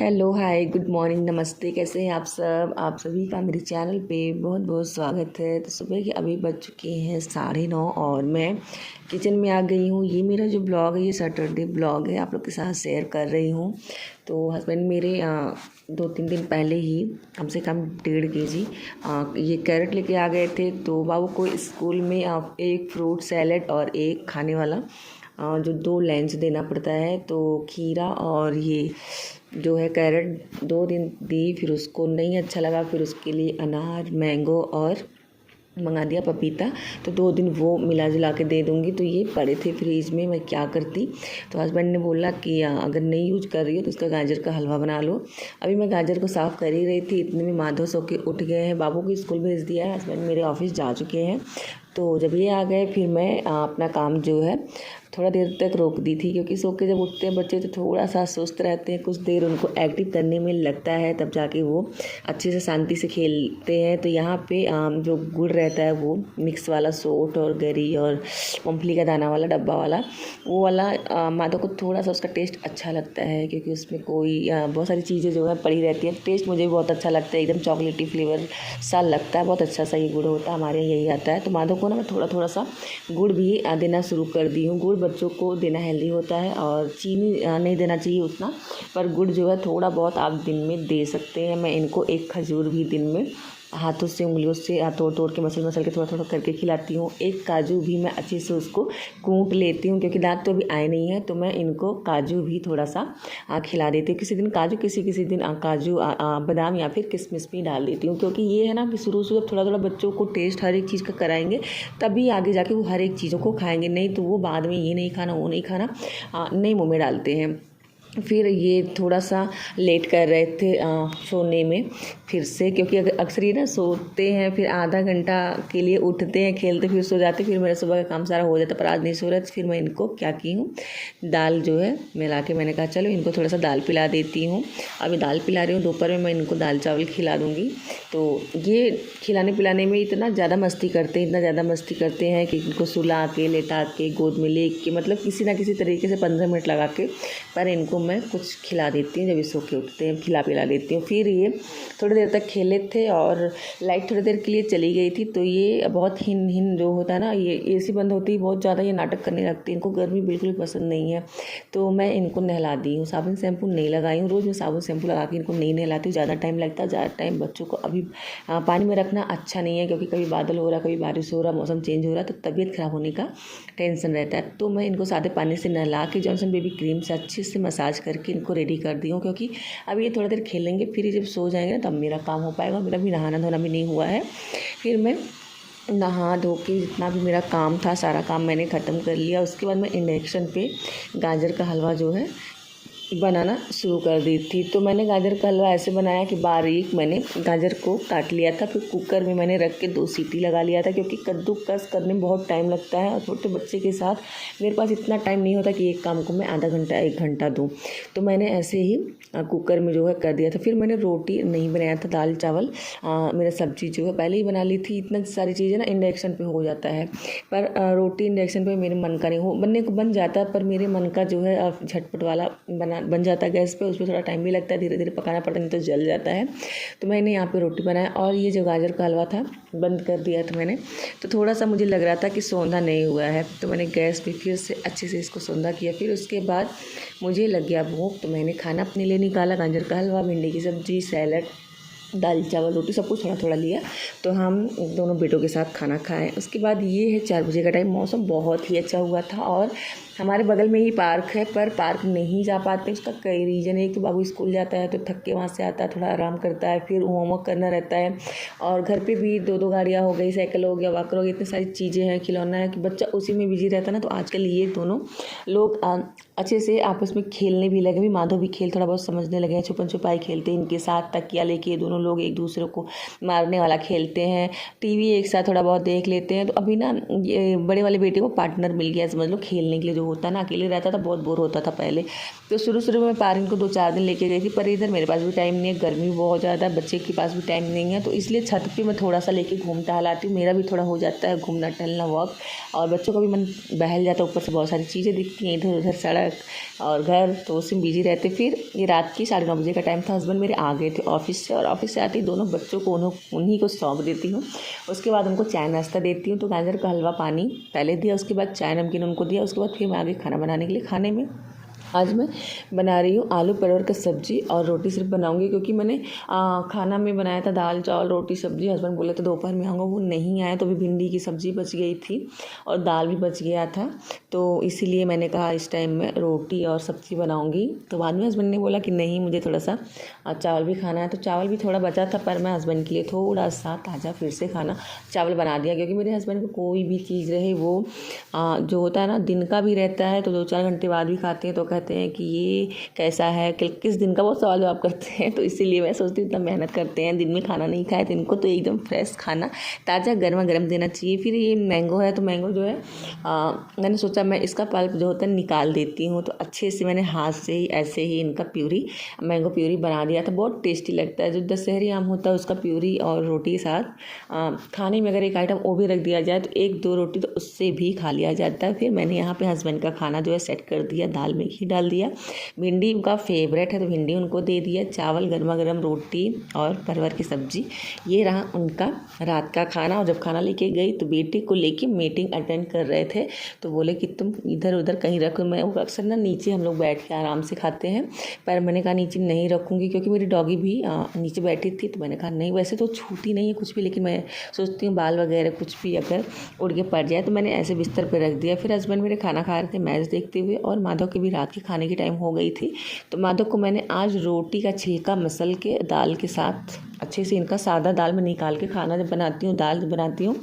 Hello hi good morning नमस्ते। कैसे हैं आप सभी का मेरे चैनल पे बहुत बहुत स्वागत है। तो सुबह के अभी बज चुके हैं 9:30 और मैं किचन में आ गई हूँ। ये मेरा जो ब्लॉग है ये सैटरडे ब्लॉग है, आप लोग के साथ शेयर कर रही हूँ। तो हस्बैंड मेरे 2-3 दिन पहले ही कम से कम 1.5 kg ये कैरेट लेके आ गए थे। तो बाबू को स्कूल में एक फ्रूट सैलेड और एक खाने वाला जो 2 लंच देना पड़ता है। तो खीरा और ये जो है कैरेट 2 दिन दी, फिर उसको नहीं अच्छा लगा, फिर उसके लिए अनार मैंगो और मंगा दिया पपीता। तो 2 दिन वो मिला जुला के दे दूँगी। तो ये पड़े थे फ्रीज में, मैं क्या करती। तो हस्बैंड ने बोला कि अगर नहीं यूज कर रही हो तो इसका गाजर का हलवा बना लो। अभी मैं गाजर को साफ़ कर ही रही थी, इतने में माधव सो के उठ गए हैं। बाबू को स्कूल भेज दिया है, हस्बैंड मेरे ऑफिस जा चुके हैं। तो जब ये आ गए फिर मैं अपना काम जो है थोड़ा देर तक रोक दी थी, क्योंकि सो के जब उठते हैं बच्चे तो थोड़ा सा सुस्त रहते हैं। कुछ देर उनको एक्टिव करने में लगता है, तब जाके वो अच्छे से शांति से खेलते हैं। तो यहाँ पे जो गुड़ रहता है वो मिक्स वाला, सोट और गरी और मूंगफली का दाना वाला डब्बा वाला, वो वाला माधव को थोड़ा सा उसका टेस्ट अच्छा लगता है, क्योंकि उसमें कोई बहुत सारी चीज़ें जो है पड़ी रहती है। टेस्ट मुझे भी बहुत अच्छा लगता है, एकदम चॉकलेटी फ्लेवर सा लगता है, बहुत अच्छा सा ये गुड़ होता है, हमारे यहाँ यही आता है। तो माधव को ना मैं थोड़ा थोड़ा सा गुड़ भी देना शुरू कर दी हूँ। गुड़ बच्चों को देना हेल्दी होता है और चीनी नहीं देना चाहिए उतना, पर गुड़ जो है थोड़ा बहुत आप दिन में दे सकते हैं। मैं इनको एक खजूर भी दिन में हाथों से उंगलियों से तोड़ तोड़ के मसल के थोड़ा थोड़ा करके खिलाती हूँ। एक काजू भी मैं अच्छे से उसको कूट लेती हूँ, क्योंकि दांत तो अभी आए नहीं है, तो मैं इनको काजू भी थोड़ा सा खिला देती हूँ। किसी दिन काजू, किसी दिन काजू बादाम या फिर किशमिश भी डाल देती हूँ। क्योंकि ये है ना कि शुरू शुरू थोड़ा थोड़ा बच्चों को टेस्ट हर एक चीज़ का कराएंगे, तभी आगे जाके वो हर एक चीज़ों को खाएंगे। नहीं तो वो बाद में ये नहीं खाना वो नहीं खाना नहीं मुँह में डालते हैं। फिर ये थोड़ा सा लेट कर रहे थे सोने में फिर से, क्योंकि अक्सर ये ना सोते हैं फिर आधा घंटा के लिए उठते हैं, खेलते फिर सो जाते, फिर मेरा सुबह का काम सारा हो जाता। पर आज नहीं सो रहा, फिर मैं इनको क्या की हूँ, दाल जो है मिला के मैंने कहा चलो इनको थोड़ा सा दाल पिला देती हूँ। अभी दाल पिला रही हूँ, दोपहर में मैं इनको दाल चावल खिला दूँगी। तो ये खिलाने पिलाने में इतना ज़्यादा मस्ती करते हैं कि इनको सुला के लेटा के गोद में ले के, मतलब किसी ना किसी तरीके से 15 मिनट लगा के, पर इनको मैं कुछ खिला देती हूँ। जब ये सो के उठते हैं खिला पिला देती हूँ। फिर ये थोड़ी देर तक खेले थे और लाइट थोड़ी देर के लिए चली गई थी। तो ये बहुत हिन जो होता है ना, ये एसी बंद होती है बहुत ज़्यादा ये नाटक करने लगती है। इनको गर्मी बिल्कुल पसंद नहीं है। तो मैं इनको नहला दी हूँ, साबुन शैम्पू नहीं लगाई हूँ। रोज़ मैं साबुन शैम्पू लगा के इनको नहीं नहलाती हूँ, ज़्यादा टाइम लगता है। ज़्यादा टाइम बच्चों को अभी पानी में रखना अच्छा नहीं है, क्योंकि कभी बादल हो रहा, कभी बारिश हो रहा, मौसम चेंज हो रहा, तो तबीयत ख़राब होने का टेंशन रहता है। तो मैं इनको सादे पानी से नहला के जॉनसन बेबी क्रीम से अच्छे से मसाज करके इनको रेडी कर दी हूँ। क्योंकि अब ये थोड़ा देर खेलेंगे, फिर जब सो जाएंगे ना तब मेरा काम हो पाएगा। मेरा भी नहाना धोना भी नहीं हुआ है। फिर मैं नहा धो के जितना भी मेरा काम था सारा काम मैंने ख़त्म कर लिया। उसके बाद मैं इंडक्शन पे गाजर का हलवा जो है बनाना शुरू कर दी थी। तो मैंने गाजर का हलवा ऐसे बनाया कि बारीक मैंने गाजर को काट लिया था, फिर कुकर में मैंने रख के 2 सीटी लगा लिया था, क्योंकि कद्दूकस करने में बहुत टाइम लगता है और छोटे बच्चे के साथ मेरे पास इतना टाइम नहीं होता कि एक काम को मैं आधा घंटा 1 घंटा दूँ। तो मैंने ऐसे ही कुकर में जो है कर दिया था। फिर मैंने रोटी नहीं बनाया था, दाल चावल मेरा सब्जी जो है पहले ही बना ली थी। इतना सारी चीज़ें ना इंडक्शन पे हो जाता है, पर रोटी इंडक्शन पे मेरे मन का नहीं हो बनने को बन जाता है, पर मेरे मन का जो है झटपट वाला बन जाता है गैस पे। उसमें थोड़ा टाइम भी लगता है, धीरे धीरे पकाना पड़ता है, नहीं तो जल जाता है। तो मैंने यहाँ पे रोटी बनाया और ये जो गाजर का हलवा था बंद कर दिया था मैंने। तो थोड़ा सा मुझे लग रहा था कि सौंधा नहीं हुआ है, तो मैंने गैस पे फिर से अच्छे से इसको सौंधा किया। फिर उसके बाद मुझे लग गया भूख, तो मैंने खाना अपने लिए निकाला। गाजर का हलवा, भिंडी की सब्जी, सैलड, दाल चावल रोटी सब कुछ थोड़ा थोड़ा लिया। तो हम दोनों बेटों के साथ खाना खाएं। उसके बाद ये है 4 बजे का टाइम, मौसम बहुत ही अच्छा हुआ था और हमारे बगल में ही पार्क है, पर पार्क नहीं जा पाते। उसका कई रीज़न है कि बाबू स्कूल जाता है तो थक के वहाँ से आता है, थोड़ा आराम करता है, फिर होमवर्क करना रहता है, और घर पे भी 2-2 गाड़ियाँ हो गई, साइकिल हो गया, वॉकर हो गया, इतनी सारी चीज़ें हैं, खिलौना है, कि बच्चा उसी में बिजी रहता है ना। तो आजकल ये दोनों लोग अच्छे से आपस में खेलने भी लगे। भी माधव भी खेल थोड़ा बहुत समझने लगे हैं, छुपन छुपाई खेलते हैं इनके साथ, तकिया लेके दोनों लोग एक दूसरे को मारने वाला खेलते हैं, टीवी एक साथ थोड़ा बहुत देख लेते हैं। तो अभी ना ये बड़े वाले बेटे को पार्टनर मिल गया समझ लो, खेलने के लिए जो जो होता है ना, अकेले रहता था, बहुत बोर होता था पहले। तो शुरू में पार्क को 2-4 दिन लेके गई थी, पर इधर मेरे पास भी टाइम नहीं है, गर्मी बहुत ज़्यादा, बच्चे के पास भी टाइम नहीं है, तो इसलिए छत पे मैं थोड़ा सा लेके घूम टहलाती हूँ। मेरा भी थोड़ा हो जाता है घूमना टहलना वॉक, और बच्चों का भी मन बहल जाता है। ऊपर से बहुत सारी चीज़ें दिखती हैं इधर उधर, सड़क और घर, तो उसमें बिजी रहते। फिर ये रात की 9:30 बजे का टाइम था, हस्बैंड मेरे आ गए थे ऑफिस से, और ऑफिस से आते ही दोनों बच्चों को उन्हीं को सौंप देती हूँ। उसके बाद उनको चाय नाश्ता देती हूँ, तो गाजर का हलवा पानी पहले दिया, उसके बाद चाय नमकीन उनको दिया, उसके बाद फिर मैं आगे खाना बनाने के लिए। खाने में आज मैं बना रही हूँ आलू परवल का सब्ज़ी और रोटी सिर्फ बनाऊँगी, क्योंकि मैंने खाना में बनाया था दाल चावल रोटी सब्ज़ी। हस्बैंड बोले तो दोपहर में आऊँगा, वो नहीं आए, तो अभी भिंडी की सब्ज़ी बच गई थी और दाल भी बच गया था, तो इसीलिए मैंने कहा इस टाइम में रोटी और सब्ज़ी बनाऊँगी। तो बाद में हस्बैंड ने बोला कि नहीं, मुझे थोड़ा सा चावल भी खाना है, तो चावल भी थोड़ा बचा था, पर मैं हस्बैंड के लिए थोड़ा सा ताज़ा फिर से खाना चावल बना दिया, क्योंकि मेरे हस्बैंड को कोई भी चीज़ रहे वो जो होता है ना, दिन का भी रहता है तो 2-4 घंटे बाद भी खाते हैं, तो कहते हैं कि ये कैसा है, किस दिन का, बहुत सवाल जवाब करते हैं। तो इसीलिए मैं सोचती हूँ इतना मेहनत करते हैं, दिन में खाना नहीं खाए तो इनको तो एकदम फ्रेश खाना ताज़ा गर्मा गर्म देना चाहिए। फिर ये मैंगो है, तो मैंगो जो है मैंने सोचा मैं इसका पल्प जो होता है निकाल देती हूँ, तो अच्छे से मैंने हाथ से ही ऐसे ही इनका मैंगो प्यूरी बना दिया था। बहुत टेस्टी लगता है, जो दशहरी आम होता है उसका प्यूरी और रोटी के साथ खाने में अगर एक आइटम वो भी रख दिया जाए तो 1-2 रोटी तो उससे भी खा लिया जाता है। फिर मैंने यहाँ पे हस्बैंड का खाना जो है सेट कर दिया, दाल में घी डाल दिया, भिंडी उनका फेवरेट है तो भिंडी उनको दे दिया, चावल गर्मा गर्म रोटी और परवल की सब्ज़ी। ये रहा उनका रात का खाना। और जब खाना लेके गई तो बेटे को लेके मीटिंग अटेंड कर रहे थे, तो बोले कि तुम इधर उधर कहीं रखो। मैं अक्सर ना नीचे हम लोग बैठ के आराम से खाते हैं, पर मैंने कहा नीचे नहीं रखूँगी, क्योंकि मेरी डॉगी भी नीचे बैठी थी, तो मैंने कहा नहीं, वैसे तो छूती नहीं है कुछ भी, लेकिन मैं सोचती हूँ बाल वगैरह कुछ भी अगर उड़ के पड़ जाए, तो मैंने ऐसे बिस्तर पर रख दिया। फिर हस्बैंड मेरे खाना खा रहे थे मैच देखते हुए, और माधव के भी रात के खाने की टाइम हो गई थी, तो माधव को मैंने आज रोटी का छिलका मसल के दाल के साथ अच्छे से, इनका सादा दाल में निकाल के खाना जब बनाती हूँ, दाल बनाती हूँ,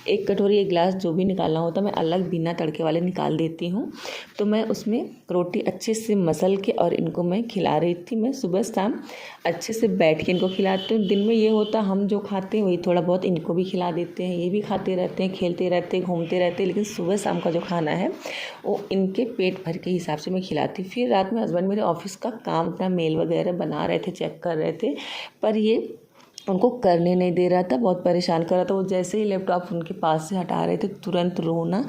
1 कटोरी 1 गिलास जो भी निकालना होता है मैं अलग बिना तड़के वाले निकाल देती हूँ। तो मैं उसमें रोटी अच्छे से मसल के और इनको मैं खिला रही थी। मैं सुबह शाम अच्छे से बैठ के इनको खिलाती हूँ। दिन में ये होता हम जो खाते हैं वही थोड़ा बहुत इनको भी खिला देते हैं, ये भी खाते रहते हैं, खेलते रहते हैं, घूमते रहते हैं, लेकिन सुबह शाम का जो खाना है वो इनके पेट भर के हिसाब से मैं खिलाती। फिर रात में हस्बैंड मेरे ऑफिस का काम अपना मेल वगैरह बना रहे थे, चेक कर रहे थे, पर ये उनको करने नहीं दे रहा था, बहुत परेशान कर रहा था। वो जैसे ही लैपटॉप उनके पास से हटा रहे थे तुरंत रोना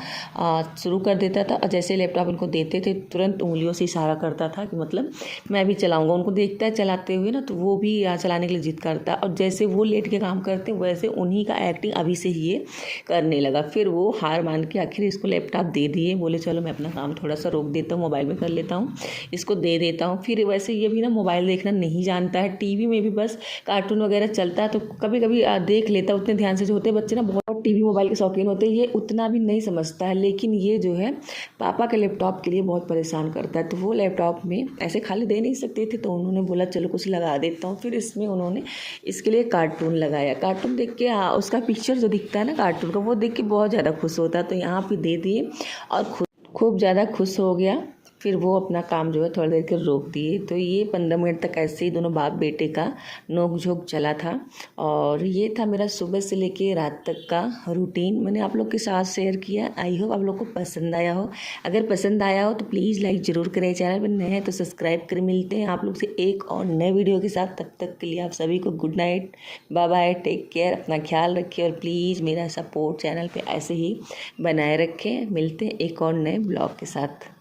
शुरू कर देता था, और जैसे लैपटॉप उनको देते थे तुरंत उंगलियों से इशारा करता था कि मतलब मैं भी चलाऊंगा। उनको देखता है चलाते हुए ना, तो वो भी चलाने के लिए जिद करता है, और जैसे वो लेट के काम करते हैं वैसे उन्हीं का एक्टिंग अभी से ही ये करने लगा। फिर वो हार मान के आखिर इसको लैपटॉप दे दिए, बोले चलो मैं अपना काम थोड़ा सा रोक देता हूँ, मोबाइल में कर लेता हूँ, इसको दे देता हूँ। फिर वैसे ये भी ना मोबाइल देखना नहीं जानता है, टीवी में भी बस कार्टून वगैरह चलता है तो कभी कभी देख लेता है, उतने ध्यान से। जो होते हैं बच्चे ना बहुत टीवी मोबाइल के शौकीन होते हैं, ये उतना भी नहीं समझता है, लेकिन ये जो है पापा के लैपटॉप के लिए बहुत परेशान करता है। तो वो लैपटॉप में ऐसे खाली दे नहीं सकते थे, तो उन्होंने बोला चलो कुछ लगा देता हूँ। फिर इसमें उन्होंने इसके लिए कार्टून लगाया। कार्टून देख के उसका पिक्चर जो दिखता है ना कार्टून का, वो देख के बहुत ज़्यादा खुश होता है, तो यहाँ पे दे दिए और खूब ज़्यादा खुश हो गया। फिर वो अपना काम जो है थोड़ी देर के रोक दिए। तो ये 15 मिनट तक ऐसे ही दोनों बाप बेटे का नोक झोंक चला था, और ये था मेरा सुबह से लेके रात तक का रूटीन। मैंने आप लोग के साथ शेयर किया, आई होप आप लोग को पसंद आया हो। अगर पसंद आया हो तो प्लीज़ लाइक ज़रूर करें, चैनल पर नए हैं तो सब्सक्राइब करें। मिलते हैं आप लोग से एक और नए वीडियो के साथ, तब तक के लिए आप सभी को good night, bye bye, take care, अपना ख्याल रखिए, और प्लीज़ मेरा सपोर्ट चैनल पर ऐसे ही बनाए रखें। मिलते हैं एक और नए ब्लॉग के साथ।